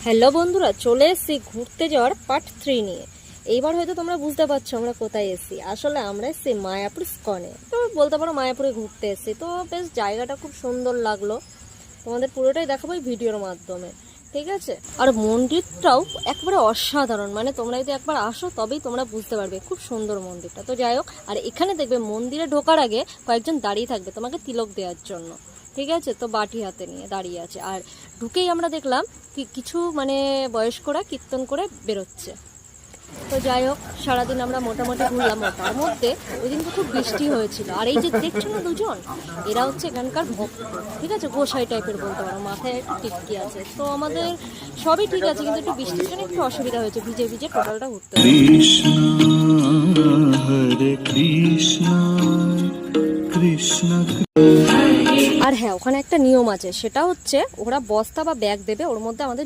Hello বন্ধুরা, চলে এসেছি ঘুরতে যাওয়ার পার্ট 3 নিয়ে। এইবার হয়তো তোমরা বুঝতে পারছো আমরা কোথায় এসেছি। আসলে আমরা এসেছি মায়াপুর স্কনে, তো বলতে পারো মায়াপুরে ঘুরতে এসেছি। তো বেশ জায়গাটা খুব সুন্দর লাগলো, তোমাদের পুরোটাই দেখাবো এই ভিডিওর মাধ্যমে, ঠিক আছে। আর মন্দিরটাও একবারে অসাধারণ, মানে তোমরা যদি একবার আসো তবেই তোমরা বুঝতে পারবে খুব সুন্দর মন্দিরটা। তো যাই হোক, আর এখানে দেখবে মন্দিরে ঢোকার আগে কয়েকজন দাঁড়িয়ে থাকবে তোমাকে তিলক দেওয়ার জন্য, ঠিক আছে। তো বাটি হাতে নিয়ে দাঁড়িয়ে আছে। আর ঢুকেই আমরা দেখলাম কিছু মানে বয়স্করা কীর্তন করে বেরোচ্ছে। তো যাই হোক, সারাদিন আমরা মোটামুটি ঘুরলাম। তার মধ্যে ওই দিন তো খুব বৃষ্টি হয়েছিল। আর এই যে দেখছো না দুজন, এরা হচ্ছে এখানকার ভক্ত, ঠিক আছে, গোসাই টাইপের বলতে পারো, মাথায় একটু টিটকি আছে। তো আমাদের সবই ঠিক আছে, কিন্তু একটু বৃষ্টির জন্য একটু অসুবিধা হয়েছে, ভিজে ভিজে টোটালটা ঘুরতে হবে। আর হ্যাঁ, ওখানে একটা নিয়ম আছে, সেটা হচ্ছে ওরা বস্তা বা ব্যাগ দেবে, ওর মধ্যে আমাদের